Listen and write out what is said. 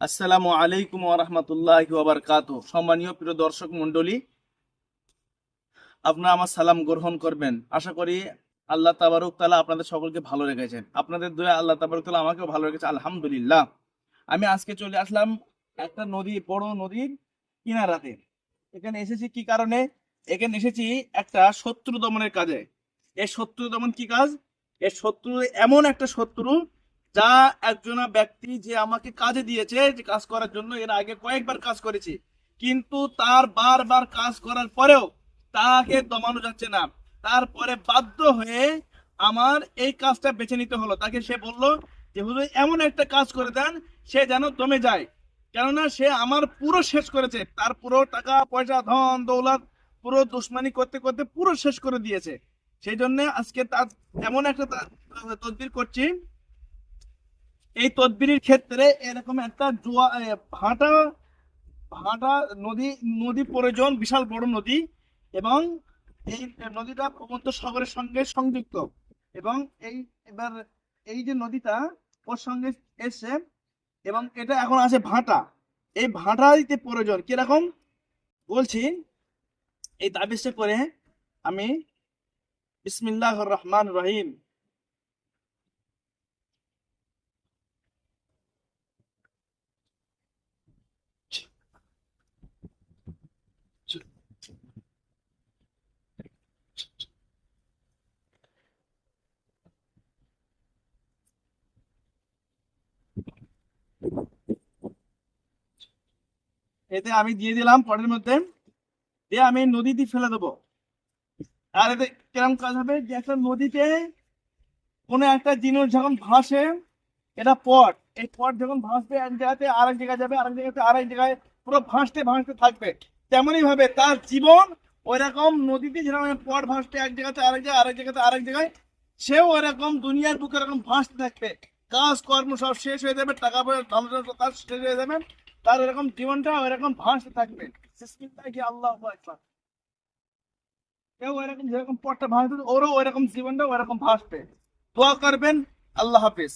আসসালামু আলাইকুম ওয়া রাহমাতুল্লাহি ওয়া বারাকাতুহু। সম্মানীয় প্রিয় দর্শক মণ্ডলী, আপনারা আমার সালাম গ্রহণ করবেন। আশা করি আল্লাহ তাবারক তাআলা আপনাদের সকলকে ভালো রেখেছেন। আপনাদের দোয়া আল্লাহ তাবারক তাআলা আমাকেও ভালো রেখেছে, আলহামদুলিল্লাহ। আমি আজকে চলে আসলাম একটা বড় নদীর কিনারাতে। এখানে এসেছি কি কারণে? এখানে এসেছি একটা শত্রু দমনের কাজে। এই শত্রু দমন কি কাজ? এই শত্রু এমন একটা শত্রু যা একজনা ব্যক্তি যে আমাকে কাজে দিয়েছে, যে কাজ করার জন্য এর আগে কয়েকবার কাজ করেছি, কিন্তু তার বারবার কাজ করার পরেও তাকে দমানো যাচ্ছে না। তারপরে বাধ্য হয়ে আমার এই কাজটা বেছে নিতে হলো। তাকে সে বলল যে হুজুর এমন একটা কাজ করে দেন সে যেন দমে যায়, কেননা সে আমার পুরো শেষ করেছে। তার পুরো টাকা পয়সা ধন দৌলত পুরো দুশ্মনী করতে করতে পুরো শেষ করে দিয়েছে। সেই জন্য আজকে তার এমন একটা তদবির করছি। এই তদবিরের ক্ষেত্রে এরকম একটা ভাটা ভাটা নদী নদী প্রয়োজন, বিশাল বড় নদী, এবং এই নদীটা ভূমধ্যসাগরের সঙ্গে সংযুক্ত। এবং এই এবার এই যে নদীটা ওর সঙ্গে এসে, এবং এটা এখন আছে ভাটা। এই ভাটাইতে প্রয়োজন কিরকম বলছি। এই তাবিজটা করে আমি বিসমিল্লাহির রহমানির রহিম। এতে আমি দিয়ে দিলাম পটের মধ্যে, দিয়ে আমি নদীতে ফেলে দেবো। আর এতে কিরকম কাজ হবে, যে একটা নদীতে কোনো একটা জিনিস যখন ভাসে, এটা পট, এই পট যখন ভাসবে এক জায়গাতে আরেক জায়গায় যাবে, আরেক জায়গাতে আরেক জায়গায়, পুরো ভাসতে ভাসতে থাকবে। তেমনই ভাবে তার জীবন ওই রকম নদীতে যেরকম পট ভাসতে এক জায়গাতে আরেক জায়গায়, আরেক জায়গাতে আরেক জায়গায়, সেও ওইরকম দুনিয়ার বুকে এরকম ভাসতে থাকবে। কাজ কর্ম সব শেষ হয়ে যাবে, টাকা পয়সা ধন সম্পদ কাজ শেষ হয়ে যাবে, তার এরকম জীবনটা ওইরকম ভাসতে থাকবে। বিসমিল্লাহি কি আল্লাহু আকবার। কেউ এরকম যেরকম পথটা ভাসবে, ওরও ওইরকম জীবনটা ওইরকম ভাসবে। দোয়া করবেন। আল্লাহ হাফিজ।